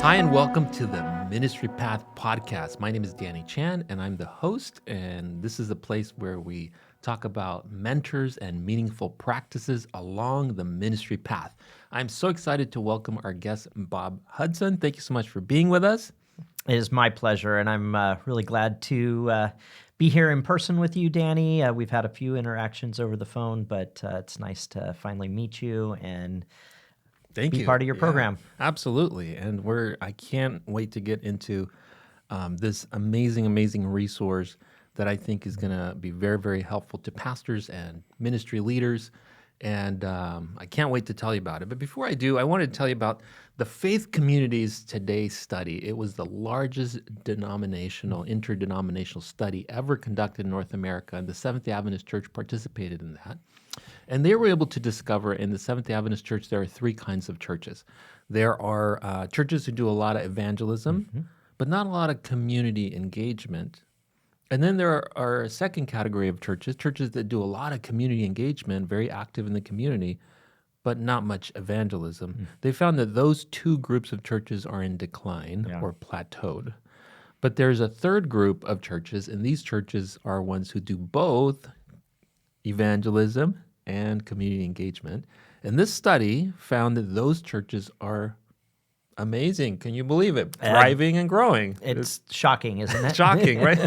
Hi, and welcome to the Ministry Path podcast. My name is Danny Chan, and I'm the host. And this is a place where we talk about mentors and meaningful practices along the ministry path. I'm so excited to welcome our guest, Bob Hudson. Thank you so much for being with us. It is my pleasure, and I'm really glad to be here in person with you, Danny. We've had a few interactions over the phone, but it's nice to finally meet you and be part of your program. Absolutely. And I can't wait to get into this amazing resource that I think is going to be very, very helpful to pastors and ministry leaders. And I can't wait to tell you about it. But before I do, I wanted to tell you about the Faith Communities Today study. It was the largest interdenominational study ever conducted in North America, and the Seventh-day Adventist Church participated in that. And they were able to discover in the Seventh-day Adventist Church there are three kinds of churches. There are churches who do a lot of evangelism, but not a lot of community engagement. And then there are a second category of churches that do a lot of community engagement, very active in the community, but not much evangelism. They found that those two groups of churches are in decline or plateaued. But there's a third group of churches, and these churches are ones who do both evangelism and community engagement. And this study found that those churches are amazing. Can you believe it? Thriving and growing. It's shocking, isn't it? Shocking, right?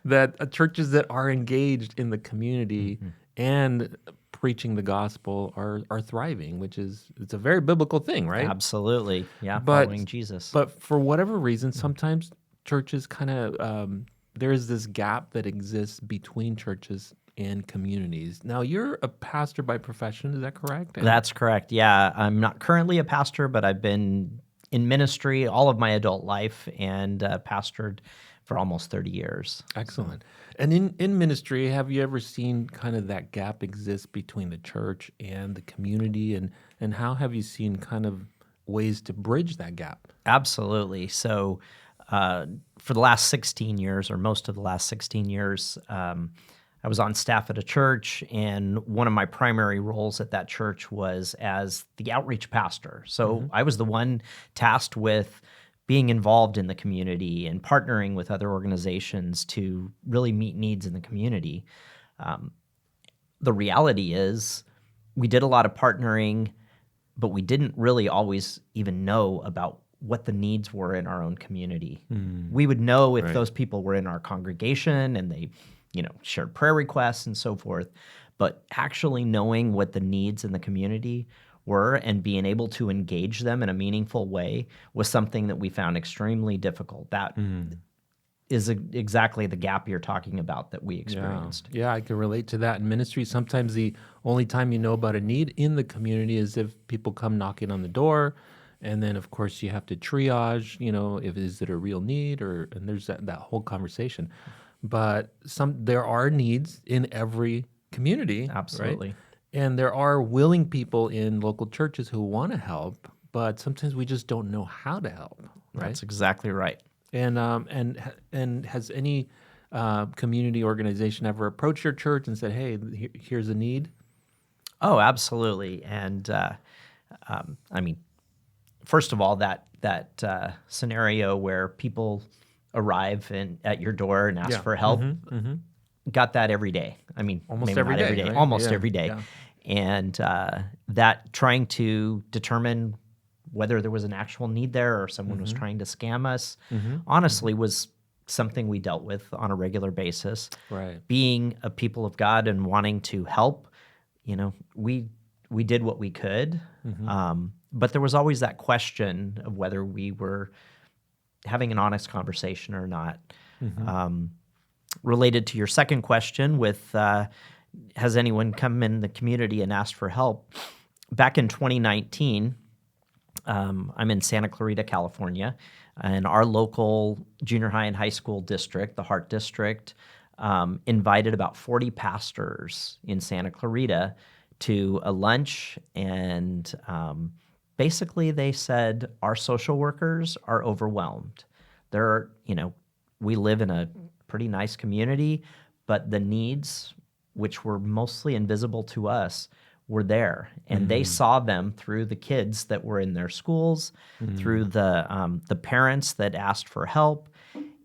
That churches that are engaged in the community and preaching the gospel are thriving, it's a very biblical thing, right? Absolutely. Yeah, following Jesus. But for whatever reason, sometimes churches kind of, there's this gap that exists between churches and communities. Now, you're a pastor by profession, is that correct? That's correct, yeah. I'm not currently a pastor, but I've been in ministry all of my adult life and pastored for almost 30 years. Excellent. And in ministry, have you ever seen kind of that gap exist between the church and the community? And how have you seen kind of ways to bridge that gap? Absolutely. So for the last 16 years, or most of the last 16 years, I was on staff at a church, and one of my primary roles at that church was as the outreach pastor. So I was the one tasked with being involved in the community and partnering with other organizations to really meet needs in the community. The reality is we did a lot of partnering, but we didn't really always even know about what the needs were in our own community. We would know if those people were in our congregation and they shared prayer requests and so forth, but actually knowing what the needs in the community were and being able to engage them in a meaningful way was something that we found extremely difficult. That is exactly the gap you're talking about that we experienced. Yeah, I can relate to that in ministry. Sometimes the only time you know about a need in the community is if people come knocking on the door. And then, of course, you have to triage, is it a real need, and there's that whole conversation. But there are needs in every community. Absolutely. Right? And there are willing people in local churches who want to help, but sometimes we just don't know how to help. Right? That's exactly right. And has any community organization ever approached your church and said, "Hey, here's a need"? Oh, absolutely. And first of all, that scenario where people arrive at your door and ask for help, got that every day. Almost maybe every not day, every day, right? almost every day. Yeah. And that trying to determine whether there was an actual need there or someone was trying to scam us, honestly was something we dealt with on a regular basis. Right. Being a people of God and wanting to help, we did what we could, but there was always that question of whether we were having an honest conversation or not. Related to your second question with has anyone come in the community and asked for help? Back in 2019, I'm in Santa Clarita, California, and our local junior high and high school district, the Heart District, invited about 40 pastors in Santa Clarita to a lunch, and basically they said, our social workers are overwhelmed. We live in a pretty nice community, but the needs, which were mostly invisible to us, were there, and they saw them through the kids that were in their schools, through the parents that asked for help,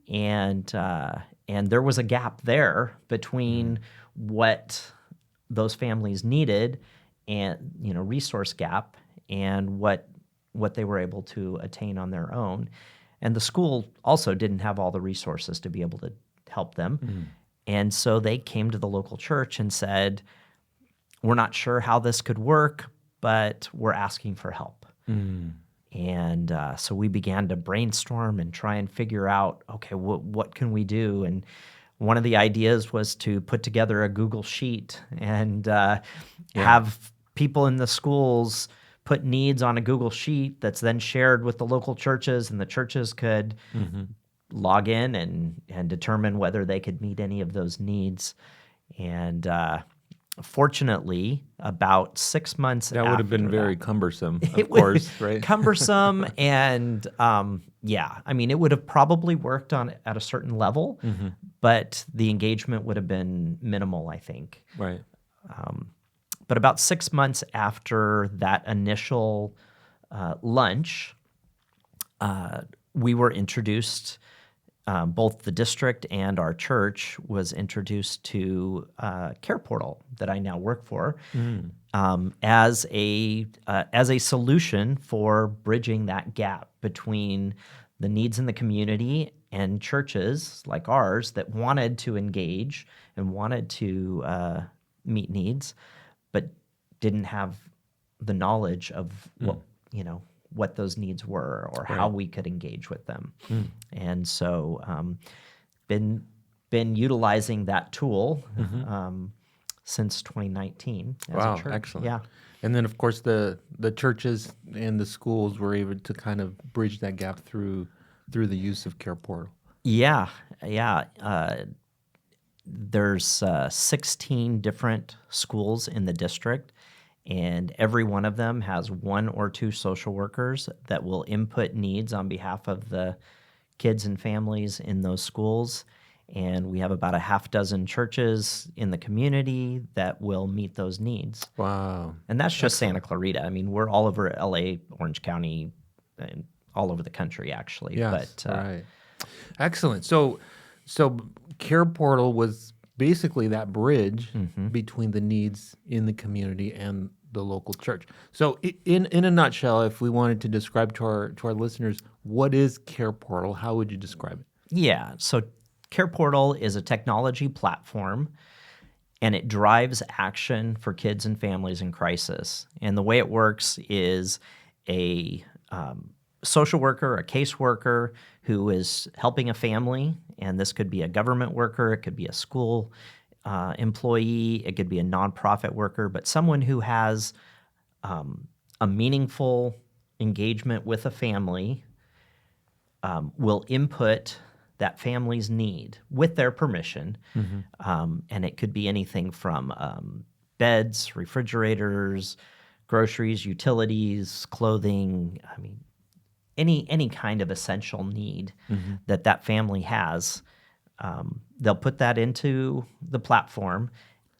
and there was a gap there between what those families needed, and resource gap, and what they were able to attain on their own. And the school also didn't have all the resources to be able to help them. And so they came to the local church and said, we're not sure how this could work, but we're asking for help. And so we began to brainstorm and try and figure out, okay, what can we do? And one of the ideas was to put together a Google Sheet and have people in the schools put needs on a Google Sheet that's then shared with the local churches, and the churches could log in and determine whether they could meet any of those needs. And fortunately, about 6 months That would have been after very that, cumbersome, it of would- course, right? cumbersome, and it would have probably worked on at a certain level, but the engagement would have been minimal, I think. Right. But about 6 months after that initial lunch, we were introduced, both the district and our church was introduced to CarePortal that I now work for, as a solution for bridging that gap between the needs in the community and churches like ours that wanted to engage and wanted to meet needs, but didn't have the knowledge of what those needs were or how we could engage with them. And so been utilizing that tool since 2019 as Wow, a church. excellent. Yeah. And then, of course, the churches and the schools were able to kind of bridge that gap through the use of CarePortal. Yeah. There's 16 different schools in the district, and every one of them has 1 or 2 social workers that will input needs on behalf of the kids and families in those schools. And we have about a half dozen churches in the community that will meet those needs. Wow. And that's just Santa Clarita. I mean, we're all over LA, Orange County, and all over the country, actually. Yes, But right. Excellent. So CarePortal was basically that bridge between the needs in the community and the local church. So in a nutshell, if we wanted to describe to our listeners, what is CarePortal? How would you describe it? yeah, so CarePortal is a technology platform, and it drives action for kids and families in crisis. And the way it works is a social worker, a caseworker who is helping a family, and this could be a government worker, it could be a school employee, it could be a nonprofit worker, but someone who has a meaningful engagement with a family will input that family's need with their permission. And it could be anything from beds, refrigerators, groceries, utilities, clothing. I mean, any kind of essential need that family has. They'll put that into the platform,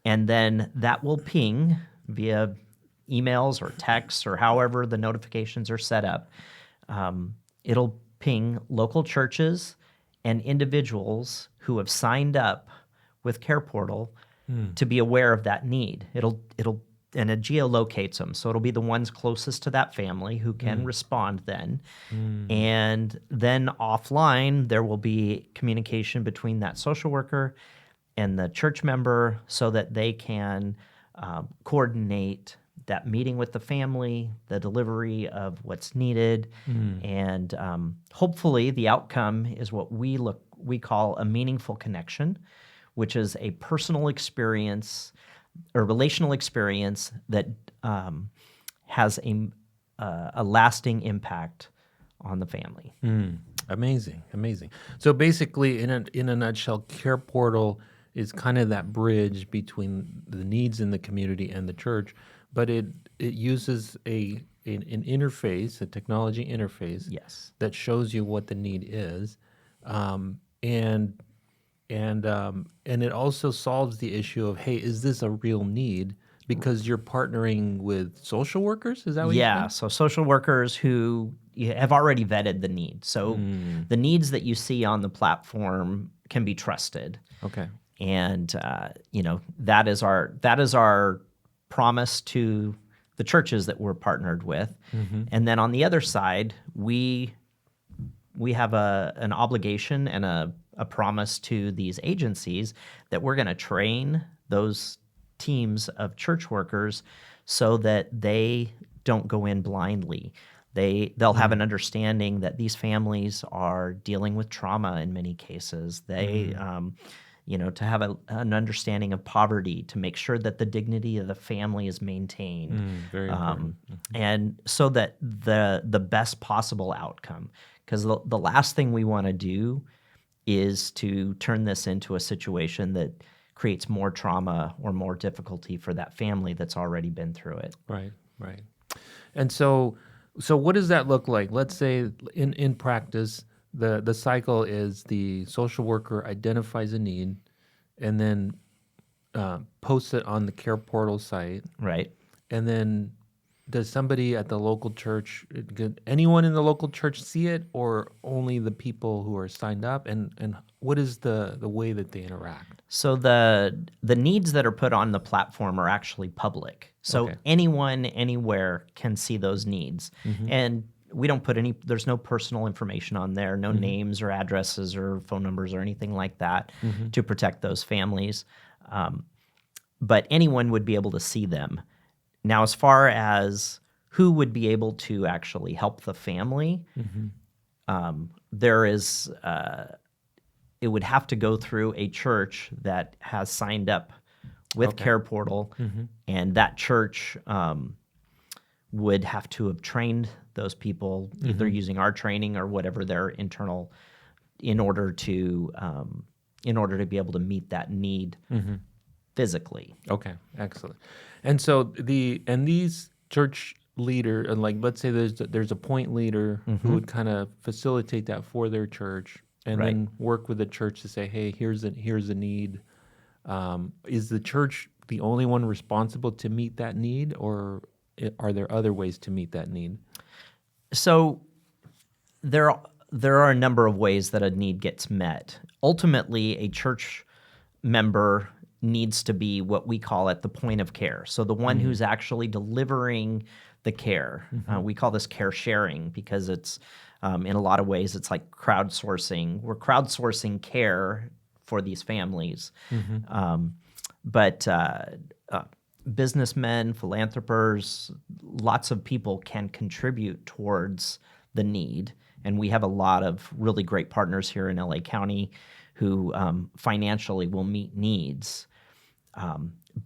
and then that will ping via emails or texts or however the notifications are set up. It'll ping local churches and individuals who have signed up with CarePortal to be aware of that need. And it geolocates them, so it'll be the ones closest to that family who can respond then. And then offline, there will be communication between that social worker and the church member so that they can coordinate that meeting with the family, the delivery of what's needed, and hopefully the outcome is what we call a meaningful connection, which is a personal experience or relational experience that has a lasting impact on the family. Amazing. So basically, in a nutshell, CarePortal is kind of that bridge between the needs in the community and the church, but it uses an interface, a technology interface, Yes. that shows you what the need is, and it also solves the issue of, hey, is this a real need because you're partnering with social workers. Is that what you're Yeah, saying? so social workers who have already vetted the need. So the needs that you see on the platform can be trusted, Okay. and that is our promise to the churches that we're partnered with. And then on the other side, we have an obligation and a promise to these agencies that we're going to train those teams of church workers so that they don't go in blindly. They'll have an understanding that these families are dealing with trauma in many cases. To have an understanding of poverty, to make sure that the dignity of the family is maintained, Very important. and so that the best possible outcome. Because the last thing we want to do is to turn this into a situation that creates more trauma or more difficulty for that family that's already been through it. Right, right. And so what does that look like? Let's say in practice, the cycle is the social worker identifies a need and then posts it on the CarePortal site. Right. And then does somebody at the local church, could anyone in the local church see it, or only the people who are signed up? And what is the way that they interact? So the needs that are put on the platform are actually public. So Okay. anyone, anywhere can see those needs. And we don't put there's no personal information on there, no names or addresses or phone numbers or anything like that to protect those families. But anyone would be able to see them. Now, as far as who would be able to actually help the family, there is it would have to go through a church that has signed up with CarePortal, and that church would have to have trained those people, either using our training or whatever their internal, in order to be able to meet that need physically. Okay, excellent. And so these church leader, and like let's say there's a point leader who would kind of facilitate that for their church, and Right. then work with the church to say, hey, here's a need. Is the church the only one responsible to meet that need, or are there other ways to meet that need? So there are a number of ways that a need gets met. Ultimately, a church member needs to be what we call at the point of care. So the one who's actually delivering the care. We call this care sharing because it's in a lot of ways it's like crowdsourcing. We're crowdsourcing care for these families. But businessmen, philanthropers, lots of people can contribute towards the need. And we have a lot of really great partners here in LA County who financially will meet needs.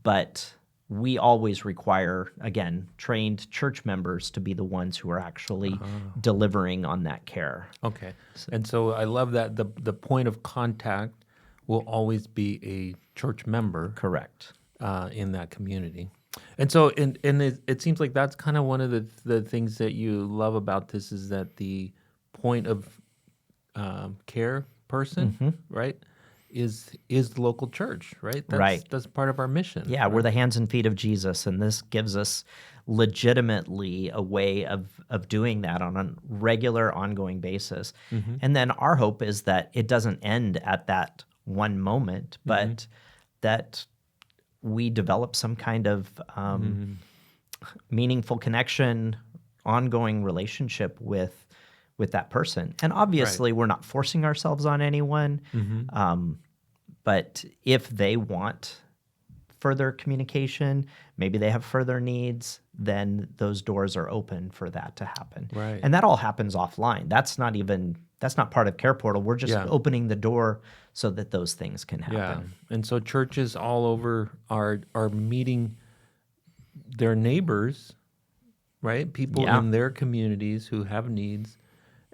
But we always require, again, trained church members to be the ones who are actually delivering on that care. Okay. And so I love that the point of contact will always be a church member. Correct. In that community. And so and it seems like that's kind of one of the things that you love about this is that the point of care person, right, is the local church, right? Right. That's part of our mission. Yeah, we're the hands and feet of Jesus, and this gives us legitimately a way of doing that on a regular, ongoing basis. And then our hope is that it doesn't end at that one moment, but that we develop some kind of meaningful connection, ongoing relationship with that person. And obviously, we're not forcing ourselves on anyone. But if they want further communication, maybe they have further needs, then those doors are open for that to happen. Right. And that all happens offline. That's not part of CarePortal. We're just opening the door so that those things can happen. Yeah. And so churches all over are meeting their neighbors, right? People in their communities who have needs,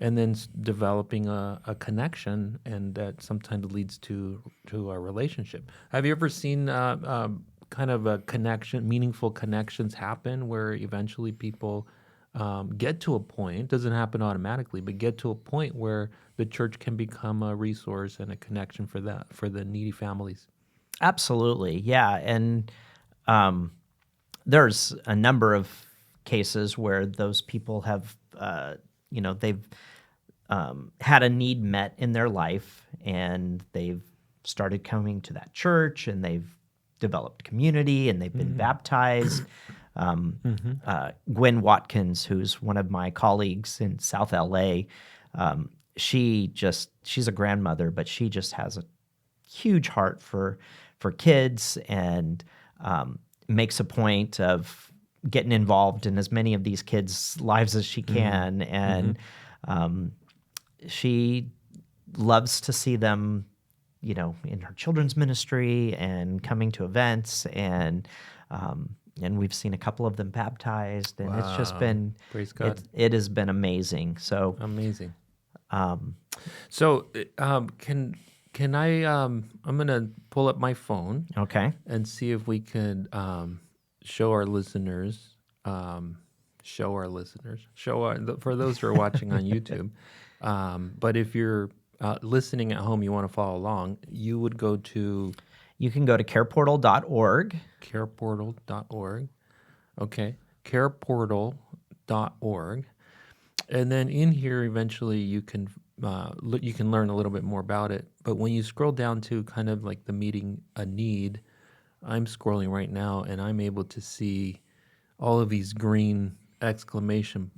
and then developing a connection, and that sometimes leads to a relationship. Have you ever seen kind of a connection, meaningful connections happen where eventually people get to a point, doesn't happen automatically, but get to a point where the church can become a resource and a connection for the needy families? Absolutely, yeah. And there's a number of cases where those people have, they've had a need met in their life, and they've started coming to that church, and they've developed community, and they've been baptized. Gwen Watkins, who's one of my colleagues in South LA, she's a grandmother, but she just has a huge heart for kids, and makes a point of getting involved in as many of these kids' lives as she can, and she loves to see them, in her children's ministry and coming to events, and we've seen a couple of them baptized, and it's just been, Praise God. it has been amazing. So Amazing. So can I? I'm gonna pull up my phone okay, and see if we could show our listeners. For those who are watching on YouTube. But if you're listening at home, you want to follow along, you would go to you can go to careportal.org. careportal.org. Okay, careportal.org. And then in here, eventually, you can learn a little bit more about it. But when you scroll down to kind of like the meeting a need, I'm scrolling right now, and I'm able to see all of these green exclamation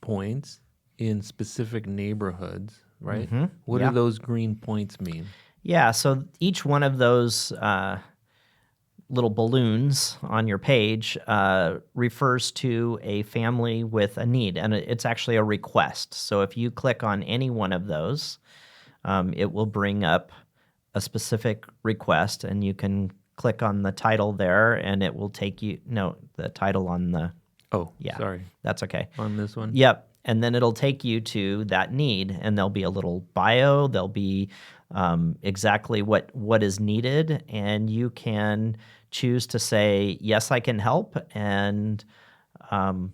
points in specific neighborhoods, right? What Yeah. do those green points mean? Yeah, so each one of those little balloons on your page refers to a family with a need, and it's actually a request. So if you click on any one of those, it will bring up a specific request, and you can click on the title there, and it will take you, the title on the, Oh, yeah, sorry. that's okay. On this one? Yep. And then it'll take you to that need, and there'll be a little bio. There'll be exactly what is needed, and you can choose to say, yes, I can help. And So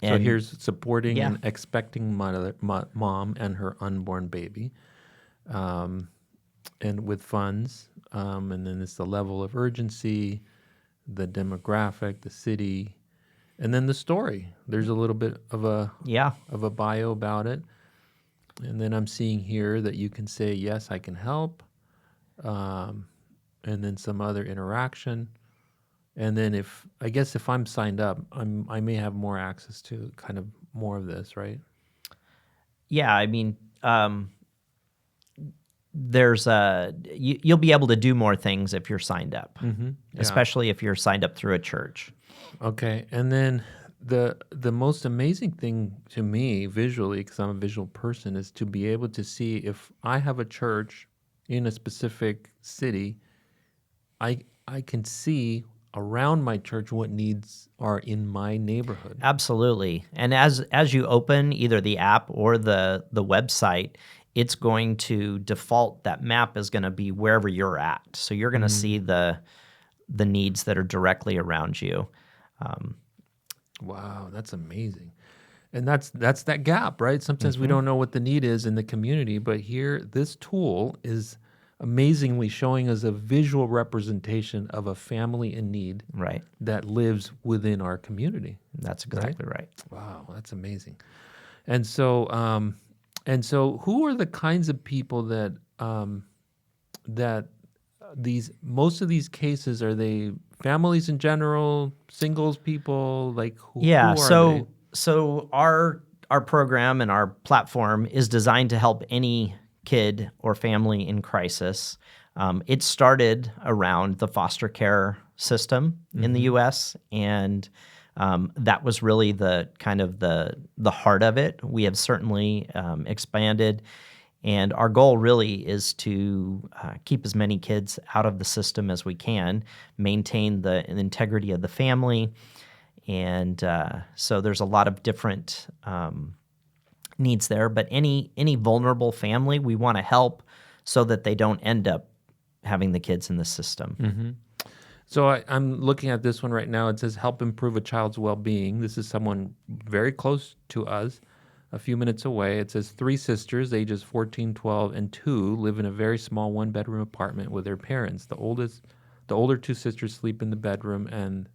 here's supporting Yeah. an expecting mom and her unborn baby, and with funds. And then it's the level of urgency, the demographic, the city, and then the story. There's a little bit of a bio about it. And then I'm seeing here that you can say, yes, I can help. And then some other interaction. And then if I'm signed up, I may have more access to kind of more of this, right? Yeah, I mean, there's you'll be able to do more things if you're signed up, Yeah. especially if you're signed up through a church. Okay. And then the most amazing thing to me visually, because I'm a visual person, is to be able to see if I have a church in a specific city, I can see around my church what needs are in my neighborhood. Absolutely. And as you open either the app or the website, it's going to default, that map is going to be wherever you're at. So you're going to see the needs that are directly around you. Wow, that's amazing. And that's that gap, right? Sometimes we don't know what the need is in the community, but here this tool is amazingly showing us a visual representation of a family in need Right. that lives within our community. That's exactly right. Wow, that's amazing. And so who are the kinds of people that most of these cases, are they families in general, singles people, like who Yeah. are they? So our program and our platform is designed to help any kid or family in crisis. It started around the foster care system in the U.S., and that was really the kind of the heart of it. We have certainly expanded, and our goal really is to keep as many kids out of the system as we can, maintain the integrity of the family, and so there's a lot of different needs there. But any vulnerable family, we want to help so that they don't end up having the kids in the system. So I'm looking at this one right now. It says help improve a child's well-being. This is someone very close to us, a few minutes away. It says 3 sisters, ages 14, 12, and 2, live in a very small 1-bedroom apartment with their parents. The older 2 sisters sleep in the bedroom, and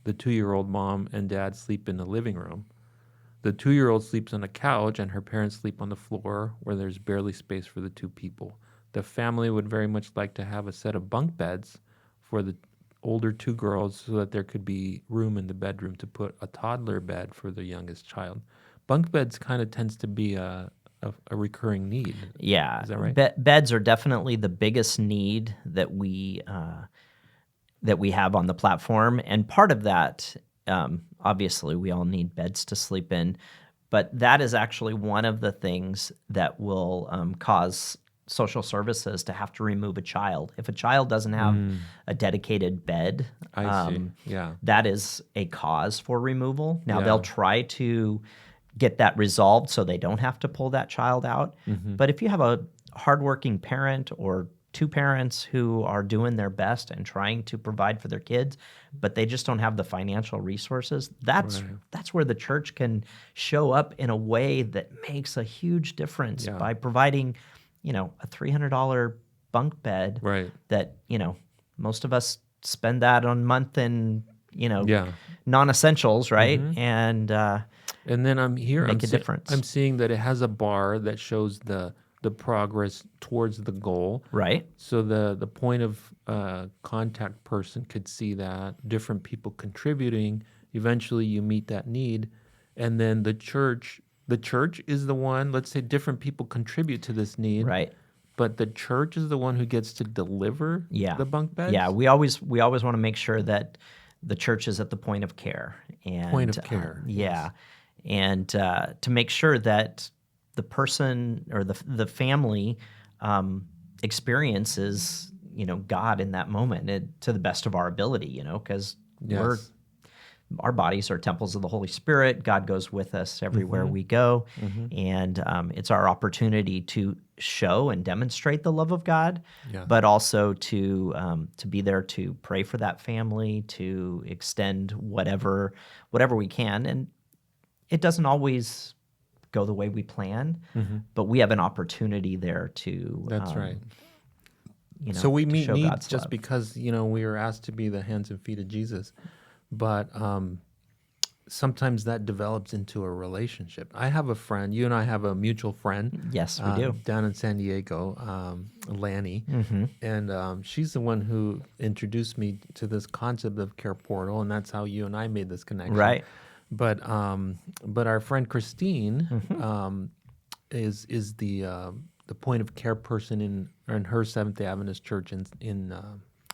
the 2-year-old mom and dad sleep in the living room. The 2-year-old sleeps on a couch, and her parents sleep on the floor where there's barely space for the 2 people. The family would very much like to have a set of bunk beds for the older 2 girls so that there could be room in the bedroom to put a toddler bed for the youngest child. Bunk beds kind of tends to be a recurring need. Yeah. Is that right? Beds are definitely the biggest need that we have on the platform. And part of that, obviously, we all need beds to sleep in, but that is actually one of the things that will cause social services to have to remove a child. If a child doesn't have a dedicated bed, I see. Yeah. that is a cause for removal. Now, Yeah. they'll try to get that resolved so they don't have to pull that child out. But if you have a hardworking parent or 2 parents who are doing their best and trying to provide for their kids, but they just don't have the financial resources, that's where the church can show up in a way that makes a huge difference by providing, a $300 bunk bed Right. that, most of us spend that on month in, non-essentials, right? And then I'm here. Make a difference. I'm seeing that it has a bar that shows the progress towards the goal. Right. So the point of contact person could see that, different people contributing. Eventually, you meet that need, and then the church is the one. Let's say different people contribute to this need. Right. But the church is the one who gets to deliver the bunk beds. Yeah, we always want to make sure that the church is at the point of care. And, Point of care. Yeah, and to make sure that the person or the family experiences, God in that moment to the best of our ability, because our bodies are temples of the Holy Spirit. God goes with us everywhere we go, and it's our opportunity to show and demonstrate the love of God, but also to be there to pray for that family, to extend whatever we can. And it doesn't always go the way we plan, but we have an opportunity there to. That's right. So we meet show needs God's just love. because we are asked to be the hands and feet of Jesus, but sometimes that develops into a relationship. I have a friend. You and I have a mutual friend. Yes, we do. Down in San Diego, Lanny, and she's the one who introduced me to this concept of CarePortal, and that's how you and I made this connection. Right. But our friend Christine is the point of care person in her Seventh-day Adventist church in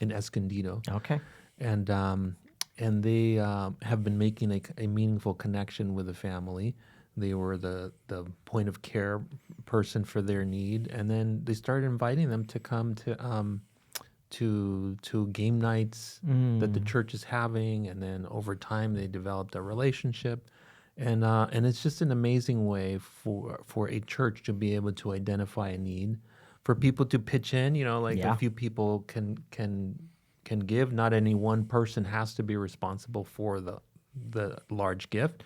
Escondido. Okay. And they have been making a meaningful connection with the family. They were the point of care person for their need, and then they started inviting them to come to game nights that the church is having, and then over time they developed a relationship, and it's just an amazing way for a church to be able to identify a need, for people to pitch in. A few people can give. Not any one person has to be responsible for the large gift,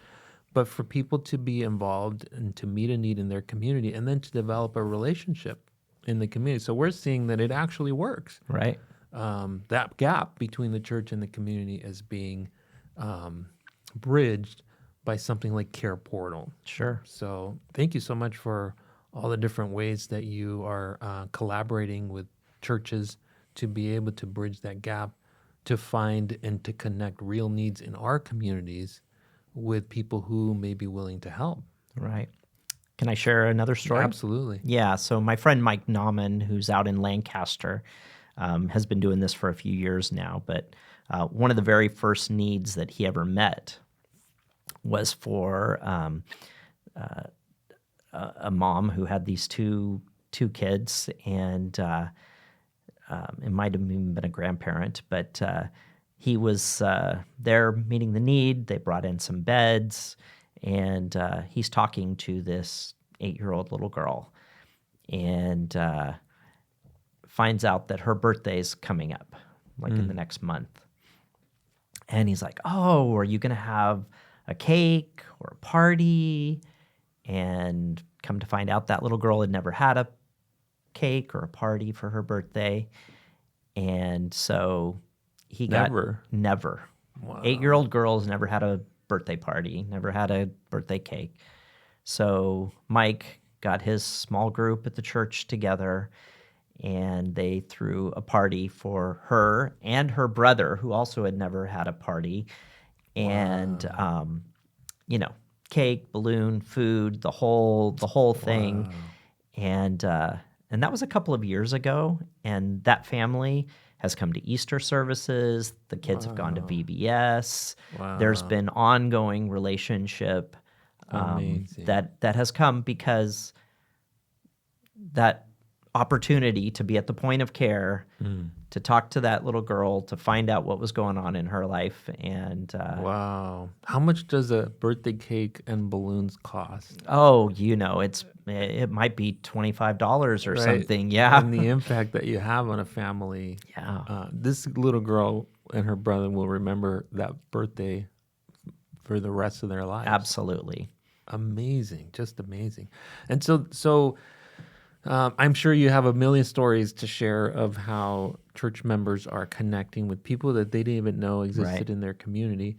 but for people to be involved and to meet a need in their community, and then to develop a relationship in the community. So we're seeing that it actually works. Right. That gap between the church and the community is being bridged by something like CarePortal. Sure. So thank you so much for all the different ways that you are collaborating with churches to be able to bridge that gap, to find and to connect real needs in our communities with people who may be willing to help. Right. Can I share another story? Absolutely. Yeah. So my friend Mike Nauman, who's out in Lancaster, has been doing this for a few years now. But one of the very first needs that he ever met was for a mom who had these two kids, and it might have even been a grandparent, but he was there meeting the need. They brought in some beds, and he's talking to this 8-year-old little girl, and finds out that her birthday's coming up, like in the next month. And he's like, "Oh, are you going to have a cake or a party?" And come to find out, that little girl had never had a cake or a party for her birthday. And so he got Never. never. Wow. 8-year-old girls never had a birthday party, never had a birthday cake. So Mike got his small group at the church together, and they threw a party for her and her brother, who also had never had a party. And you know, cake, balloon, food, the whole thing. Wow. And that was a couple of years ago, and that family has come to Easter services. The kids have gone to VBS. There's Wow. been ongoing relationship Amazing. that has come because that opportunity to be at the point of care, to talk to that little girl, to find out what was going on in her life. And Wow. How much does a birthday cake and balloons cost? oh, it might be $25 or Right. something. Yeah. And the impact that you have on a family. Yeah. This little girl and her brother will remember that birthday for the rest of their lives. Absolutely. Amazing. Just amazing. And so I'm sure you have a million stories to share of how church members are connecting with people that they didn't even know existed Right. in their community.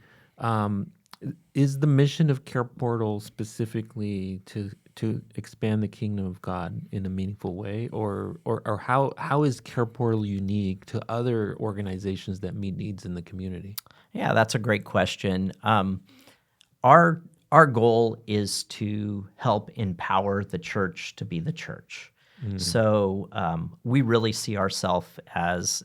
Is the mission of CarePortal specifically to expand the kingdom of God in a meaningful way, or how is CarePortal unique to other organizations that meet needs in the community? Yeah, that's a great question. Our goal is to help empower the church to be the church. So we really see ourselves as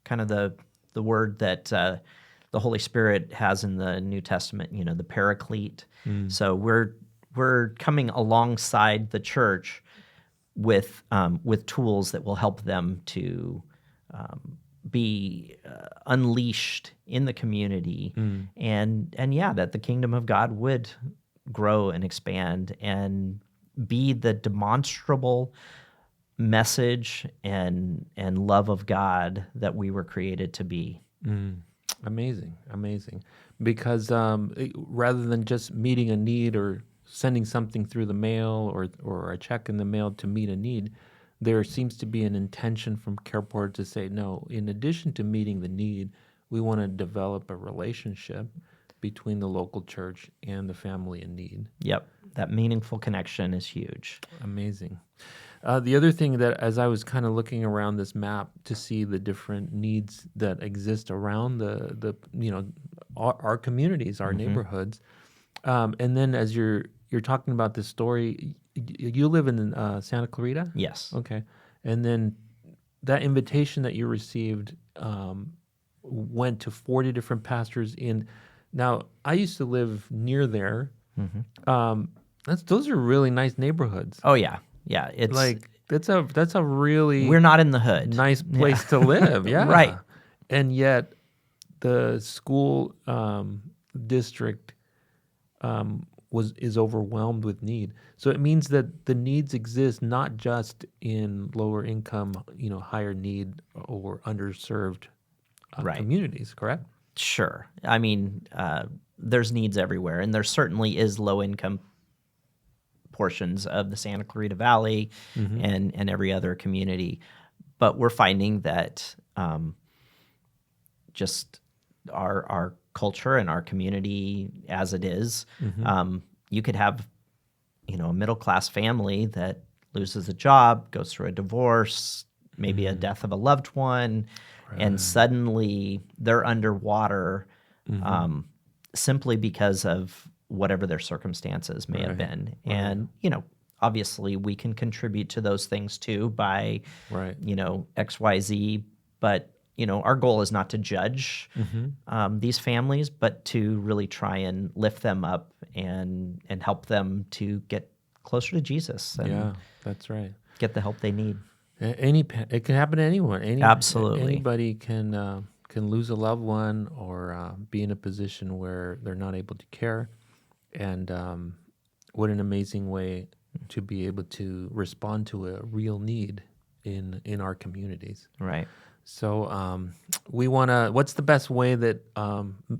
kind of the word that the Holy Spirit has in the New Testament, the Paraclete. So we're coming alongside the church with tools that will help them to be unleashed in the community, and yeah, that the kingdom of God would grow and expand and be the demonstrable message and love of God that we were created to be. Amazing. Because rather than just meeting a need or sending something through the mail or a check in the mail to meet a need, there seems to be an intention from CarePort to say, no, in addition to meeting the need, we want to develop a relationship between the local church and the family in need. Yep, that meaningful connection is huge. Amazing. The other thing that, as I was kind of looking around this map to see the different needs that exist around our communities, our neighborhoods, and then as you're talking about this story, you live in Santa Clarita? Yes. Okay. And then that invitation that you received went to 40 different pastors in. Now, I used to live near there. Those are really nice neighborhoods. Oh yeah. It's Like that's a really we're not in the hood. nice place to live. Yeah. Right. And yet the school district is overwhelmed with need. So it means that the needs exist not just in lower income, higher need or underserved Right. communities, correct? Sure. I mean, there's needs everywhere, and there certainly is low-income portions of the Santa Clarita Valley and every other community. But we're finding that just our culture and our community as it is, you could have, a middle-class family that loses a job, goes through a divorce, maybe a death of a loved one, and suddenly they're underwater simply because of whatever their circumstances may have been. And, obviously we can contribute to those things too by, XYZ. But, our goal is not to judge these families, but to really try and lift them up and help them to get closer to Jesus and that's right. get the help they need. It can happen to anyone. Absolutely. Anybody can lose a loved one or be in a position where they're not able to care. And what an amazing way to be able to respond to a real need in our communities. Right. So we want to. What's the best way that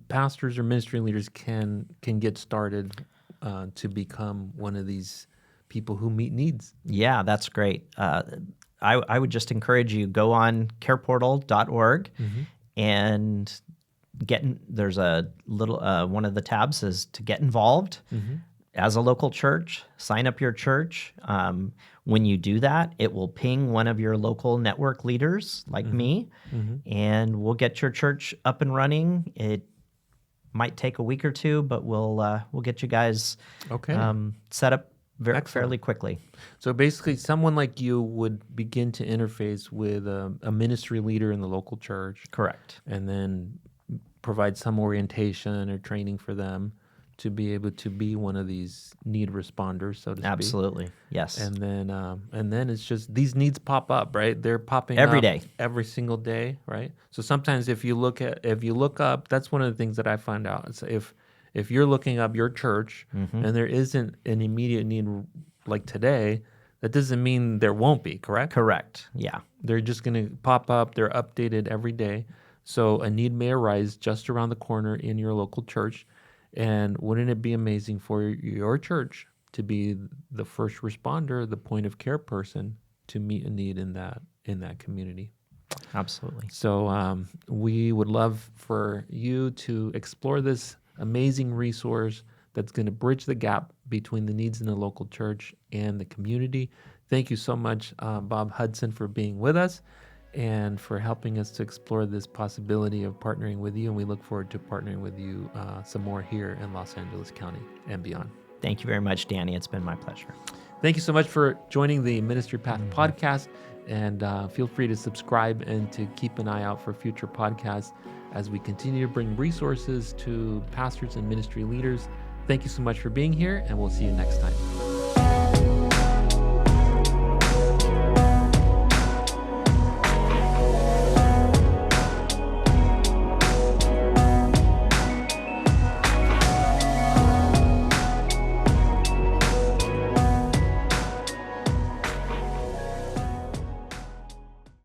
pastors or ministry leaders can get started to become one of these people who meet needs? Yeah, that's great. I would just encourage you, go on careportal.org and there's a little, one of the tabs is to get involved as a local church, sign up your church. When you do that, it will ping one of your local network leaders like me, and we'll get your church up and running. It might take a week or two, but we'll get you guys set up fairly quickly. So basically, someone like you would begin to interface with a ministry leader in the local church. Correct. And then provide some orientation or training for them to be able to be one of these need responders, so to speak. Absolutely, yes. And then it's just these needs pop up, right? They're popping every up day, every single day, right? So sometimes if you look up, that's one of the things that I find out. It's if you're looking up your church and there isn't an immediate need like today, that doesn't mean there won't be, correct? Correct. Yeah. They're just going to pop up. They're updated every day. So a need may arise just around the corner in your local church. And wouldn't it be amazing for your church to be the first responder, the point of care person to meet a need in that community? Absolutely. So we would love for you to explore this amazing resource that's going to bridge the gap between the needs in the local church and the community. Thank you so much, Bob Hudson, for being with us and for helping us to explore this possibility of partnering with you. And we look forward to partnering with you some more here in Los Angeles County and beyond. Thank you very much, Danny. It's been my pleasure. Thank you so much for joining the Ministry Path podcast. And feel free to subscribe and to keep an eye out for future podcasts as we continue to bring resources to pastors and ministry leaders. Thank you so much for being here, and we'll see you next time.